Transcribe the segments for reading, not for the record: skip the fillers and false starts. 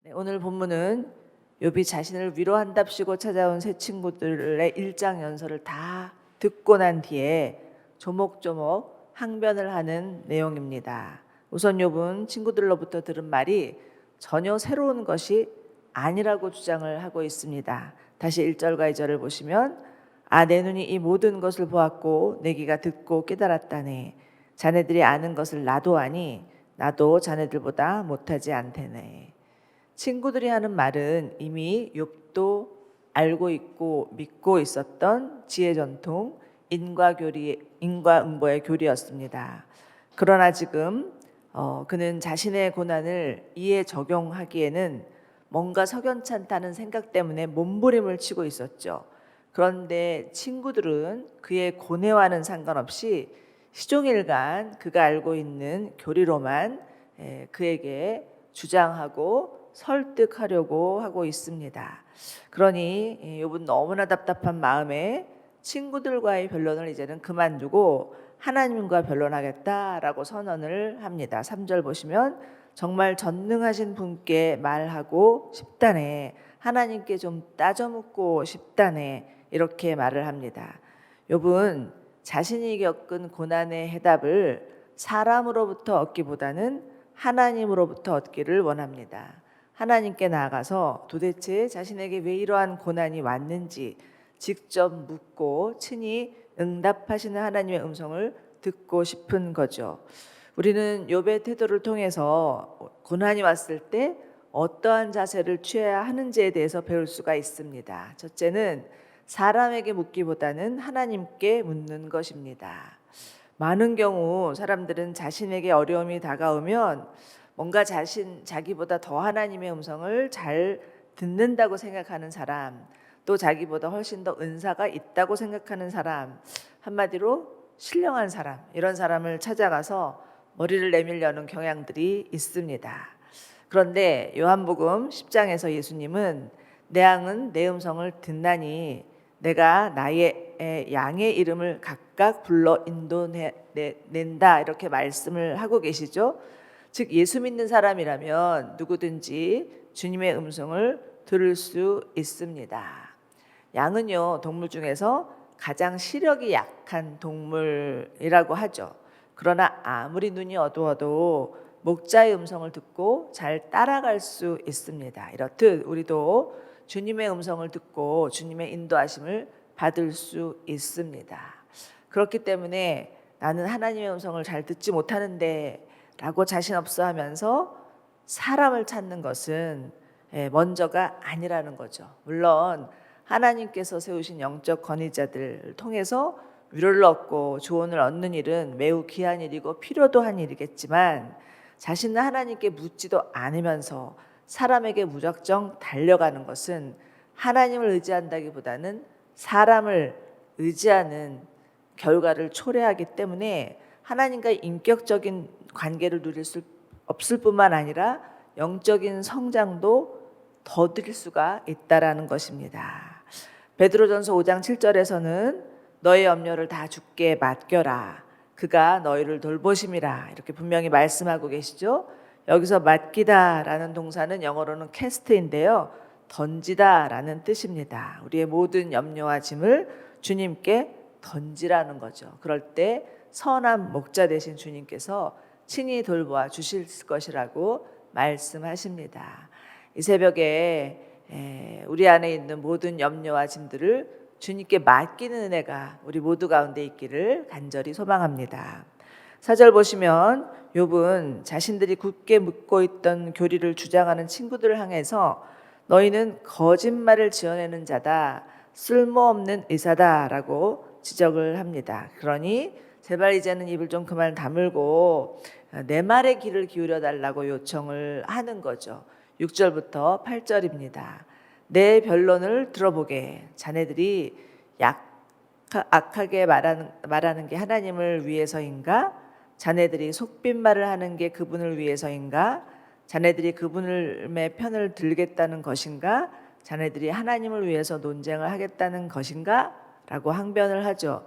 네, 오늘 본문은 욥이 자신을 위로한답시고 찾아온 새 친구들의 일장 연설을 다 듣고 난 뒤에 조목조목 항변을 하는 내용입니다. 우선 욥은 친구들로부터 들은 말이 전혀 새로운 것이 아니라고 주장을 하고 있습니다. 다시 1절과 2절을 보시면 내 눈이 이 모든 것을 보았고 내 귀가 듣고 깨달았다네. 자네들이 아는 것을 나도 아니 나도 자네들보다 못하지 않대네. 친구들이 하는 말은 이미 욥도 알고 있고 믿고 있었던 지혜 전통 인과응보의 교리였습니다. 그러나 지금 그는 자신의 고난을 이에 적용하기에는 뭔가 석연찮다는 생각 때문에 몸부림을 치고 있었죠. 그런데 친구들은 그의 고뇌와는 상관없이 시종일관 그가 알고 있는 교리로만 그에게 주장하고 설득하려고 하고 있습니다. 그러니 욥은 너무나 답답한 마음에 친구들과의 변론을 이제는 그만두고 하나님과 변론하겠다라고 선언을 합니다. 3절 보시면 정말 전능하신 분께 말하고 싶다네. 하나님께 좀 따져 묻고 싶다네. 이렇게 말을 합니다. 욥은 자신이 겪은 고난의 해답을 사람으로부터 얻기보다는 하나님으로부터 얻기를 원합니다. 하나님께 나아가서 도대체 자신에게 왜 이러한 고난이 왔는지 직접 묻고 친히 응답하시는 하나님의 음성을 듣고 싶은 거죠. 우리는 욥의 태도를 통해서 고난이 왔을 때 어떠한 자세를 취해야 하는지에 대해서 배울 수가 있습니다. 첫째는 사람에게 묻기보다는 하나님께 묻는 것입니다. 많은 경우 사람들은 자신에게 어려움이 다가오면 뭔가 자기보다 더 하나님의 음성을 잘 듣는다고 생각하는 사람, 또 자기보다 훨씬 더 은사가 있다고 생각하는 사람, 한마디로 신령한 사람, 이런 사람을 찾아가서 머리를 내밀려는 경향들이 있습니다. 그런데 요한복음 10장에서 예수님은 내 양은 내 음성을 듣나니 내가 나의 양의 이름을 각각 불러 인도낸다 이렇게 말씀을 하고 계시죠. 즉 예수 믿는 사람이라면 누구든지 주님의 음성을 들을 수 있습니다. 양은요, 동물 중에서 가장 시력이 약한 동물이라고 하죠. 그러나 아무리 눈이 어두워도 목자의 음성을 듣고 잘 따라갈 수 있습니다. 이렇듯 우리도 주님의 음성을 듣고 주님의 인도하심을 받을 수 있습니다. 그렇기 때문에 나는 하나님의 음성을 잘 듣지 못하는데 라고 자신 없어 하면서 사람을 찾는 것은 먼저가 아니라는 거죠. 물론 하나님께서 세우신 영적 권위자들을 통해서 위로를 얻고 조언을 얻는 일은 매우 귀한 일이고 필요도 한 일이겠지만 자신은 하나님께 묻지도 않으면서 사람에게 무작정 달려가는 것은 하나님을 의지한다기보다는 사람을 의지하는 결과를 초래하기 때문에 하나님과의 인격적인 관계를 누릴 수 없을 뿐만 아니라 영적인 성장도 더딜 수가 있다라는 것입니다. 베드로전서 5장 7절에서는 너의 염려를 다 주께 맡겨라. 그가 너희를 돌보심이라. 이렇게 분명히 말씀하고 계시죠. 여기서 맡기다라는 동사는 영어로는 캐스트인데요. 던지다라는 뜻입니다. 우리의 모든 염려와 짐을 주님께 던지라는 거죠. 그럴 때 선한 목자 되신 주님께서 친히 돌보아 주실 것이라고 말씀하십니다. 이 새벽에 우리 안에 있는 모든 염려와 짐들을 주님께 맡기는 은혜가 우리 모두 가운데 있기를 간절히 소망합니다. 4절 보시면 욥은 자신들이 굳게 묻고 있던 교리를 주장하는 친구들을 향해서 너희는 거짓말을 지어내는 자다, 쓸모없는 의사다라고 지적을 합니다. 그러니 제발 이제는 입을 좀 그만 다물고 내 말에 귀를 기울여 달라고 요청을 하는 거죠. 6절부터 8절입니다. 내 변론을 들어보게. 자네들이 악하게 말하는 게 하나님을 위해서인가? 자네들이 속빈말을 하는 게 그분을 위해서인가? 자네들이 그분의 편을 들겠다는 것인가? 자네들이 하나님을 위해서 논쟁을 하겠다는 것인가? 라고 항변을 하죠.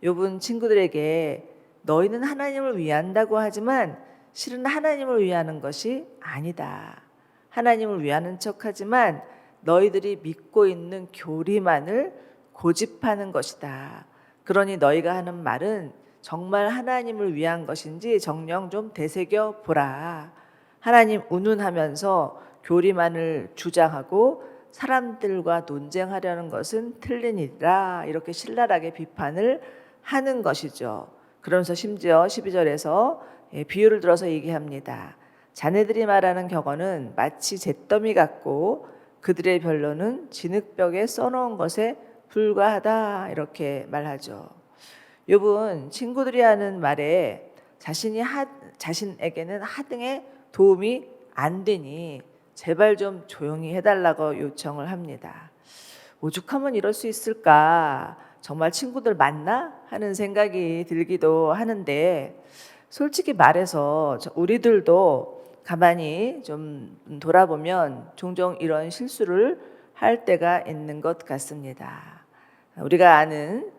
욥은 친구들에게 너희는 하나님을 위한다고 하지만 실은 하나님을 위하는 것이 아니다. 하나님을 위하는 척하지만 너희들이 믿고 있는 교리만을 고집하는 것이다. 그러니 너희가 하는 말은 정말 하나님을 위한 것인지 정녕 좀 되새겨 보라. 하나님 운운하면서 교리만을 주장하고 사람들과 논쟁하려는 것은 틀린 일이라, 이렇게 신랄하게 비판을 하는 것이죠. 그러면서 심지어 12절에서 비유를 들어서 얘기합니다. 자네들이 말하는 격언은 마치 잿더미 같고 그들의 변론은 진흙벽에 써놓은 것에 불과하다, 이렇게 말하죠. 욥은 친구들이 하는 말에 자신에게는 하등의 도움이 안 되니 제발 좀 조용히 해달라고 요청을 합니다. 오죽하면 이럴 수 있을까? 정말 친구들 맞나? 하는 생각이 들기도 하는데, 솔직히 말해서 우리들도 가만히 좀 돌아보면 종종 이런 실수를 할 때가 있는 것 같습니다. 우리가 아는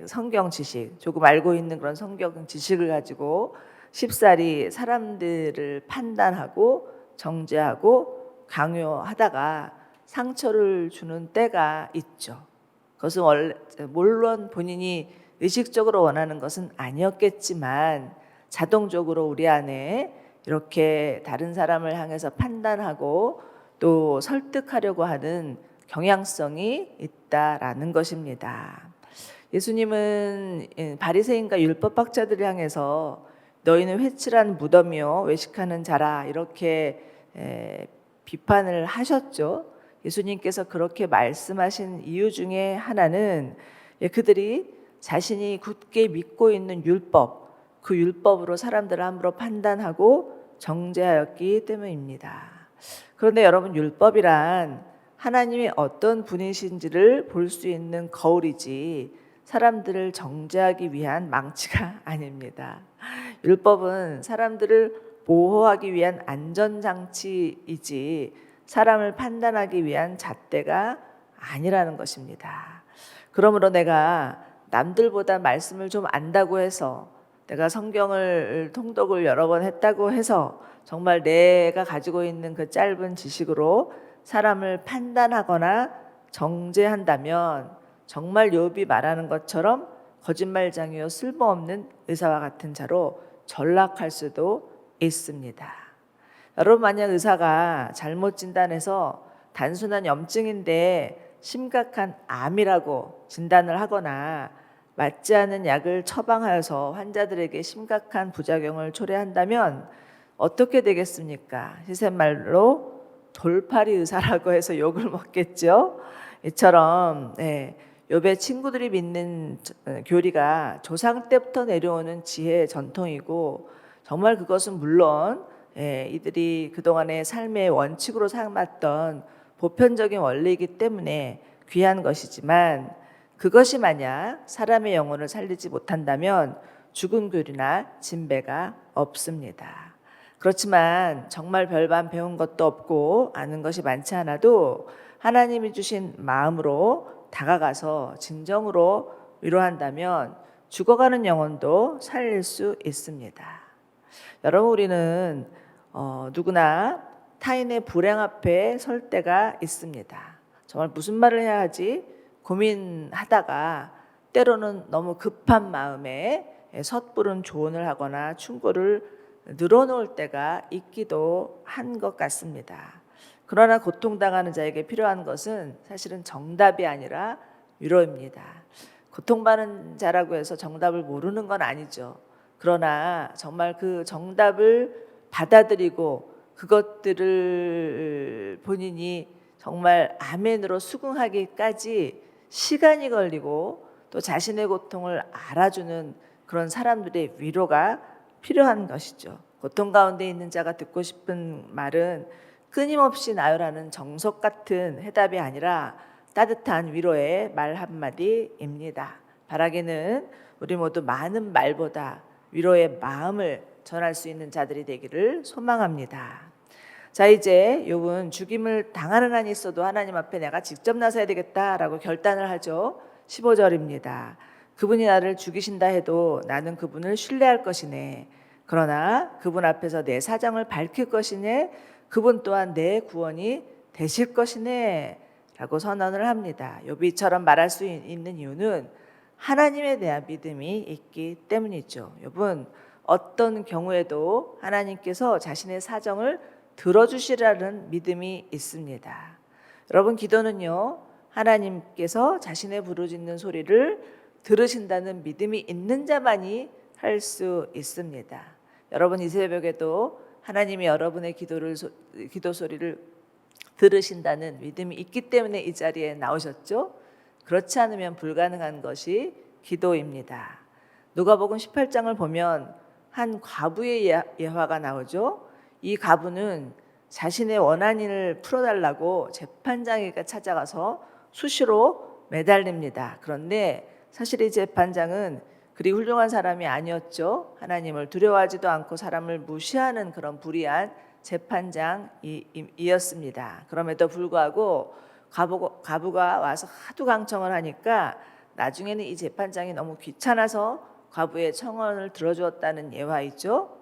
성경 지식, 조금 알고 있는 그런 성경 지식을 가지고 쉽사리 사람들을 판단하고 정죄하고 강요하다가 상처를 주는 때가 있죠. 그것은 물론 본인이 의식적으로 원하는 것은 아니었겠지만 자동적으로 우리 안에 이렇게 다른 사람을 향해서 판단하고 또 설득하려고 하는 경향성이 있다라는 것입니다. 예수님은 바리새인과 율법학자들을 향해서 너희는 회칠한 무덤이요 외식하는 자라, 이렇게 비판을 하셨죠. 예수님께서 그렇게 말씀하신 이유 중에 하나는 그들이 자신이 굳게 믿고 있는 율법, 그 율법으로 사람들을 함부로 판단하고 정죄하였기 때문입니다. 그런데 여러분, 율법이란 하나님이 어떤 분이신지를 볼 수 있는 거울이지 사람들을 정죄하기 위한 망치가 아닙니다. 율법은 사람들을 보호하기 위한 안전장치이지 사람을 판단하기 위한 잣대가 아니라는 것입니다. 그러므로 내가 남들보다 말씀을 좀 안다고 해서, 내가 성경을 통독을 여러 번 했다고 해서 정말 내가 가지고 있는 그 짧은 지식으로 사람을 판단하거나 정죄한다면 정말 욥이 말하는 것처럼 거짓말장이요 쓸모없는 의사와 같은 자로 전락할 수도 있습니다. 여러분, 만약 의사가 잘못 진단해서 단순한 염증인데 심각한 암이라고 진단을 하거나 맞지 않은 약을 처방하여서 환자들에게 심각한 부작용을 초래한다면 어떻게 되겠습니까? 시샘말로 돌팔이 의사라고 해서 욕을 먹겠죠. 이처럼 욥의 친구들이 믿는 교리가 조상 때부터 내려오는 지혜의 전통이고, 정말 그것은 물론 이들이 그동안의 삶의 원칙으로 삼았던 보편적인 원리이기 때문에 귀한 것이지만, 그것이 만약 사람의 영혼을 살리지 못한다면 죽은 교리나 진배가 없습니다. 그렇지만 정말 별반 배운 것도 없고 아는 것이 많지 않아도 하나님이 주신 마음으로 다가가서 진정으로 위로한다면 죽어가는 영혼도 살릴 수 있습니다. 여러분, 우리는 누구나 타인의 불행 앞에 설 때가 있습니다. 정말 무슨 말을 해야 하지 고민하다가 때로는 너무 급한 마음에 섣부른 조언을 하거나 충고를 늘어놓을 때가 있기도 한 것 같습니다. 그러나 고통당하는 자에게 필요한 것은 사실은 정답이 아니라 위로입니다. 고통받는 자라고 해서 정답을 모르는 건 아니죠. 그러나 정말 그 정답을 받아들이고 그것들을 본인이 정말 아멘으로 수긍하기까지 시간이 걸리고 또 자신의 고통을 알아주는 그런 사람들의 위로가 필요한 것이죠. 고통 가운데 있는 자가 듣고 싶은 말은 끊임없이 나열하는 정석 같은 해답이 아니라 따뜻한 위로의 말 한마디입니다. 바라기는 우리 모두 많은 말보다 위로의 마음을 전할 수 있는 자들이 되기를 소망합니다. 자, 이제 욥은 죽임을 당하는 한이 있어도 하나님 앞에 내가 직접 나서야 되겠다라고 결단을 하죠. 15절입니다. 그분이 나를 죽이신다 해도 나는 그분을 신뢰할 것이네. 그러나 그분 앞에서 내 사정을 밝힐 것이네. 그분 또한 내 구원이 되실 것이네 라고 선언을 합니다. 욥이처럼 말할 수 있는 이유는 하나님에 대한 믿음이 있기 때문이죠. 욥은 어떤 경우에도 하나님께서 자신의 사정을 들어주시라는 믿음이 있습니다. 여러분, 기도는요, 하나님께서 자신의 부르짖는 소리를 들으신다는 믿음이 있는 자만이 할 수 있습니다. 여러분, 이 새벽에도 하나님이 여러분의 기도 소리를 들으신다는 믿음이 있기 때문에 이 자리에 나오셨죠? 그렇지 않으면 불가능한 것이 기도입니다. 누가복음 18장을 보면 한 과부의 예화가 나오죠. 이 과부는 자신의 원한을 풀어달라고 재판장에게 찾아가서 수시로 매달립니다. 그런데 사실 이 재판장은 그리 훌륭한 사람이 아니었죠. 하나님을 두려워하지도 않고 사람을 무시하는 그런 불의한 재판장이었습니다. 그럼에도 불구하고 과부가 와서 하도 강청을 하니까 나중에는 이 재판장이 너무 귀찮아서 과부의 청원을 들어주었다는 예화이죠.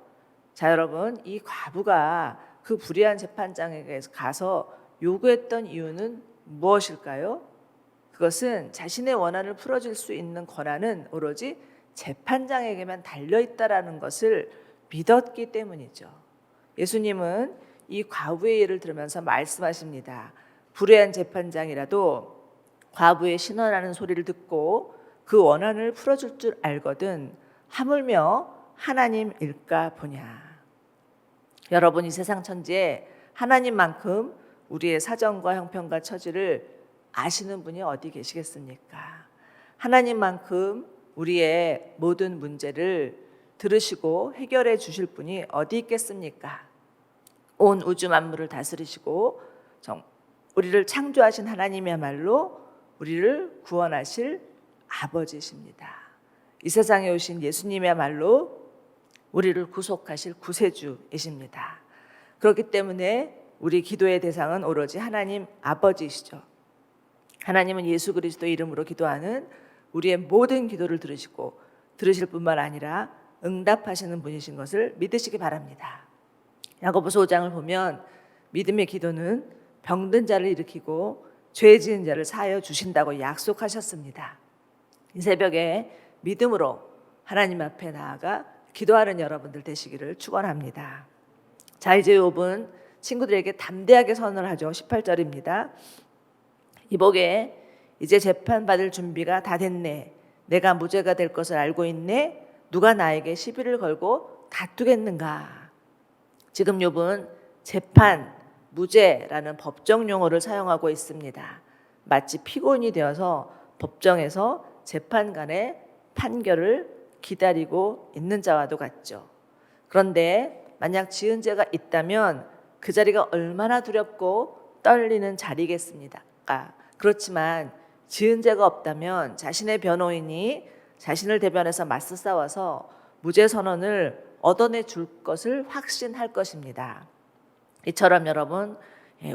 자, 여러분, 이 과부가 그 불의한 재판장에게 가서 요구했던 이유는 무엇일까요? 그것은 자신의 원한을 풀어줄 수 있는 권한은 오로지 재판장에게만 달려있다라는 것을 믿었기 때문이죠. 예수님은 이 과부의 예를 들으면서 말씀하십니다. 불의한 재판장이라도 과부의 신원하는 소리를 듣고 그 원한을 풀어줄 줄 알거든 하물며 하나님일까 보냐. 여러분, 이 세상 천지에 하나님만큼 우리의 사정과 형편과 처지를 아시는 분이 어디 계시겠습니까? 하나님만큼 우리의 모든 문제를 들으시고 해결해 주실 분이 어디 있겠습니까? 온 우주 만물을 다스리시고 우리를 창조하신 하나님이야말로 우리를 구원하실 아버지십니다. 이 세상에 오신 예수님이야말로 우리를 구속하실 구세주이십니다. 그렇기 때문에 우리 기도의 대상은 오로지 하나님 아버지시죠. 하나님은 예수 그리스도 이름으로 기도하는 우리의 모든 기도를 들으시고 들으실 뿐만 아니라 응답하시는 분이신 것을 믿으시기 바랍니다. 야고보서 5장을 보면 믿음의 기도는 병든 자를 일으키고 죄 지은 자를 사하여 주신다고 약속하셨습니다. 이 새벽에 믿음으로 하나님 앞에 나아가 기도하는 여러분들 되시기를 축원합니다. 자, 이제 욥은 친구들에게 담대하게 선언을 하죠. 18절입니다. 이보게, 이제 재판받을 준비가 다 됐네. 내가 무죄가 될 것을 알고 있네. 누가 나에게 시비를 걸고 다투겠는가. 지금 욥은 재판, 무죄라는 법정 용어를 사용하고 있습니다. 마치 피고인이 되어서 법정에서 재판관의 판결을 기다리고 있는 자와도 같죠. 그런데 만약 지은 죄가 있다면 그 자리가 얼마나 두렵고 떨리는 자리겠습니까? 그렇지만 지은 죄가 없다면 자신의 변호인이 자신을 대변해서 맞서 싸워서 무죄 선언을 얻어내 줄 것을 확신할 것입니다. 이처럼 여러분,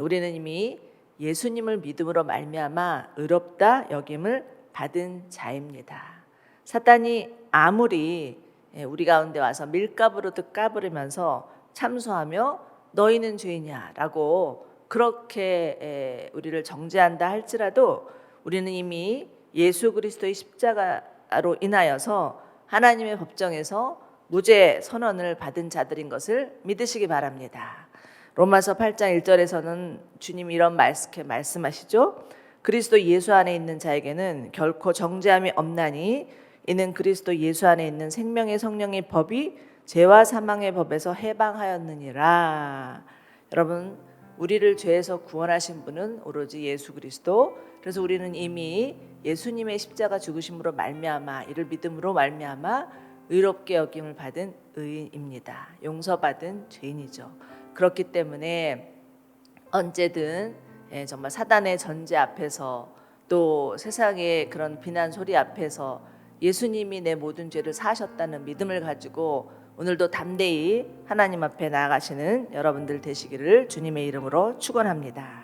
우리는 이미 예수님을 믿음으로 말미암아 의롭다 여김을 받은 자입니다. 사탄이 아무리 우리 가운데 와서 밀가부르듯 까부리면서 참소하며 너희는 죄이냐라고 그렇게 우리를 정죄한다 할지라도 우리는 이미 예수 그리스도의 십자가로 인하여서 하나님의 법정에서 무죄 선언을 받은 자들인 것을 믿으시기 바랍니다. 로마서 8장 1절에서는 주님이 이런 말씀하시죠. 그리스도 예수 안에 있는 자에게는 결코 정죄함이 없나니 이는 그리스도 예수 안에 있는 생명의 성령의 법이 죄와 사망의 법에서 해방하였느니라. 여러분, 우리를 죄에서 구원하신 분은 오로지 예수 그리스도. 그래서 우리는 이미 예수님의 십자가 죽으심으로 말미암아 이를 믿음으로 말미암아 의롭게 여김을 받은 의인입니다. 용서받은 죄인이죠. 그렇기 때문에 언제든 정말 사단의 전제 앞에서 또 세상의 그런 비난 소리 앞에서 예수님이 내 모든 죄를 사하셨다는 믿음을 가지고 오늘도 담대히 하나님 앞에 나아가시는 여러분들 되시기를 주님의 이름으로 축원합니다.